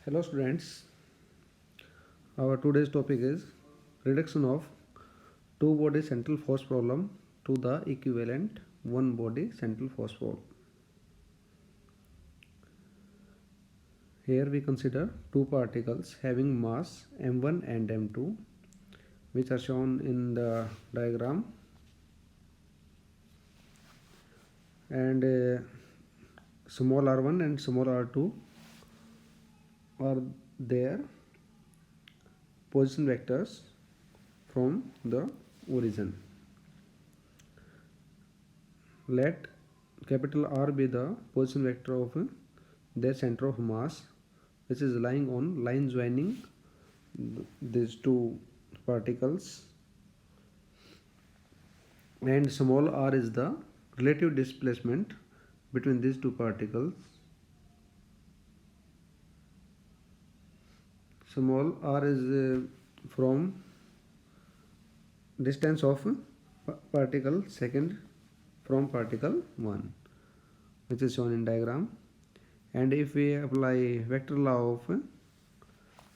Hello students, our today's topic is reduction of two body central force problem to the equivalent one body central force problem. Here we consider two particles having mass m1 and m2 which are shown in the diagram, and small r1 and small r2 are their position vectors from the origin. Let capital R be the position vector of their center of mass, which is lying on line joining these two particles, and small r is the relative displacement between these two particles. Small r is from distance of particle second from particle 1, which is shown in diagram. And if we apply vector law of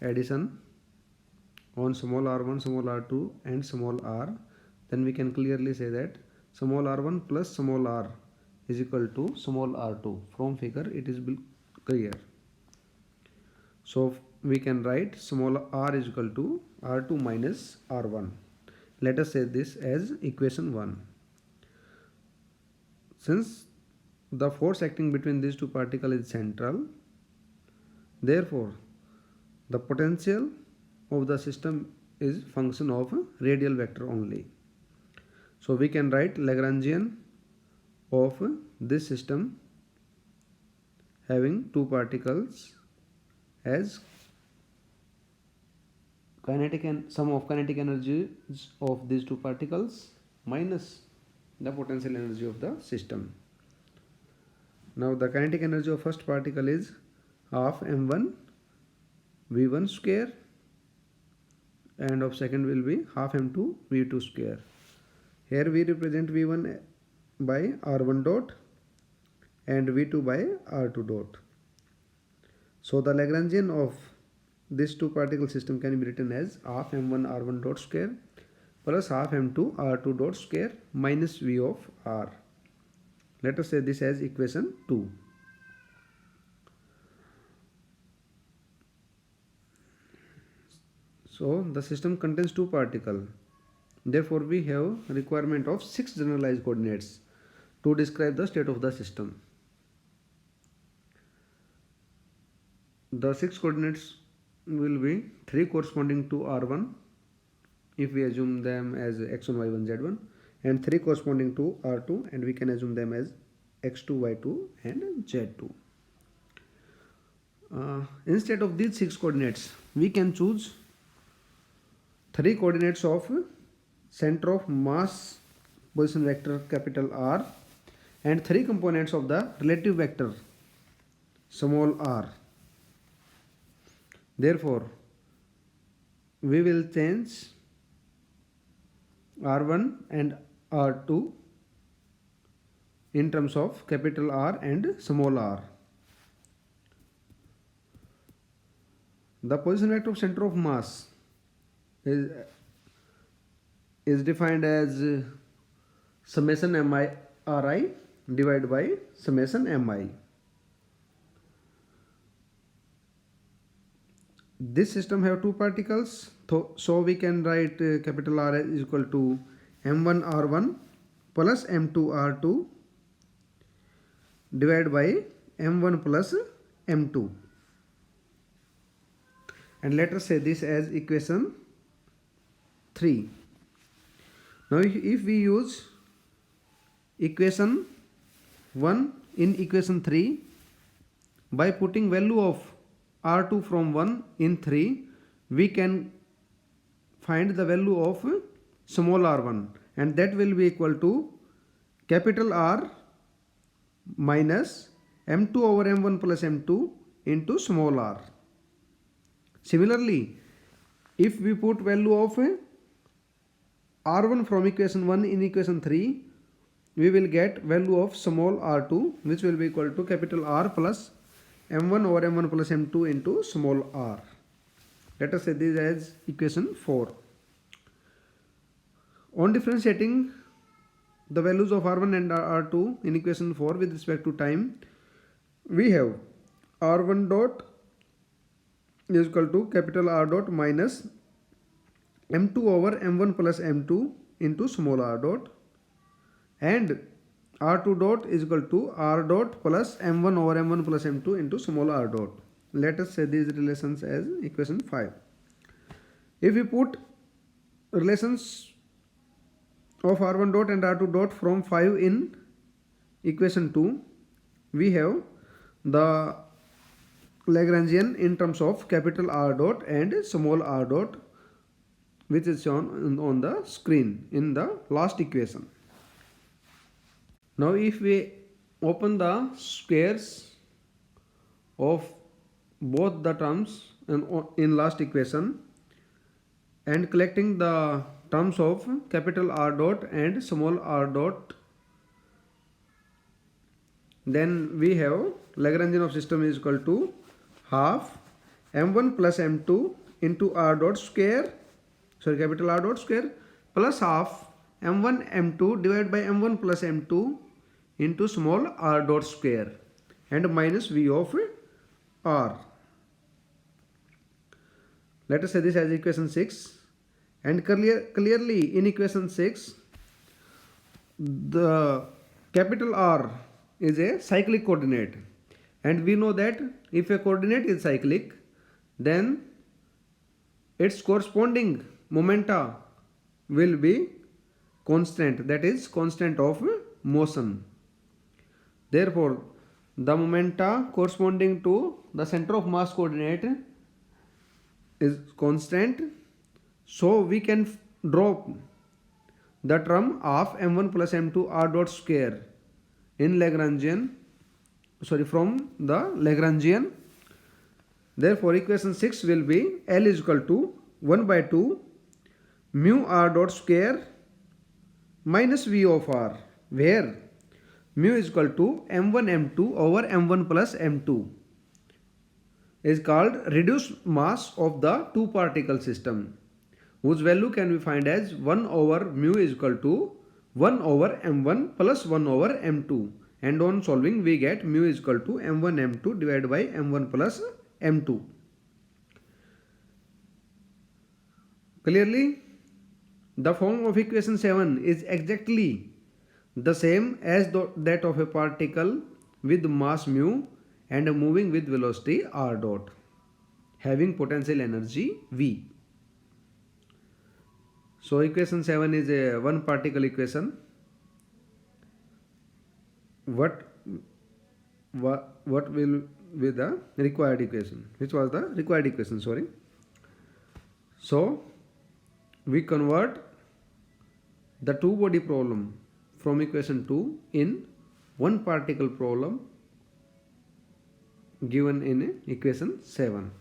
addition on small r1, small r2 and small r, then we can clearly say that small r1 plus small r is equal to small r2. From figure it is clear. So we can write small r is equal to r2 minus r1. Let us say this as equation 1. Since the force acting between these two particles is central, therefore the potential of the system is function of radial vector only. So we can write Lagrangian of this system having two particles as kinetic and sum of kinetic energies of these two particles minus the potential energy of the system. Now the kinetic energy of first particle is half m1 v1 square, and of second will be half m2 v2 square. Here we represent v1 by r1 dot and v2 by r2 dot. So the Lagrangian of this two particle system can be written as half m1 r1 dot square plus half m2 r2 dot square minus v of r. Let us say this as equation 2. So the system contains two particles. Therefore we have requirement of 6 generalized coordinates to describe the state of the system. The 6 coordinates will be 3 corresponding to r1 if we assume them as x1, y1, z1, and 3 corresponding to r2, and we can assume them as x2, y2 and z2. Instead of these 6 coordinates, we can choose 3 coordinates of center of mass position vector capital R and 3 components of the relative vector small r. Therefore we will change r1 and r2 in terms of capital R and small r. The position vector of center of mass is defined as summation mi ri divided by summation mi. This system have two particles, so we can write capital R is equal to m1 r1 plus m2 r2 divided by m1 plus m2, and let us say this as equation 3. Now if we use equation 1 in equation 3 by putting value of r2 from 1 in 3, we can find the value of small r1, and that will be equal to capital R minus m2 over m1 plus m2 into small r. Similarly, if we put value of r1 from equation 1 in equation 3, we will get value of small r2, which will be equal to capital R plus m1 over m1 plus m2 into small r. Let us say this as equation 4. On differentiating the values of r1 and r2 in equation 4 with respect to time, we have r1 dot is equal to capital R dot minus m2 over m1 plus m2 into small r dot, and r2 dot is equal to r dot plus m1 over m1 plus m2 into small r dot. Let us say these relations as equation 5. If we put relations of r1 dot and r2 dot from 5 in equation 2, we have the Lagrangian in terms of capital R dot and small r dot, which is shown on the screen in the last equation. Now if we open the squares of both the terms in last equation and collecting the terms of capital R dot and small r dot, then we have Lagrangian of system is equal to half m1 plus m2 into r dot square, capital R dot square, plus half m1 m2 divided by m1 plus m2 into small r dot square, and minus v of r. Let us say this as equation 6, and clearly in equation 6 the capital R is a cyclic coordinate, and we know that if a coordinate is cyclic, then its corresponding momenta will be constant, that is constant of motion. Therefore the momenta corresponding to the center of mass coordinate is constant, so we can drop the term of m1 plus m2 r dot square in Lagrangian, from the Lagrangian. Therefore equation 6 will be L is equal to 1 by 2 mu r dot square minus v of r, where mu is equal to m1 m2 over m1 plus m2 is called reduced mass of the two particle system, whose value can be found as 1 over mu is equal to 1 over m1 plus 1 over m2, and on solving we get mu is equal to m1 m2 divided by m1 plus m2. Clearly the form of equation 7 is exactly the same as that of a particle with mass mu and moving with velocity r dot, having potential energy V. So equation 7 is a one particle equation. What will be the required equation? Which was the required equation, sorry. So we convert the two body problem from equation 2 in one particle problem given in equation 7.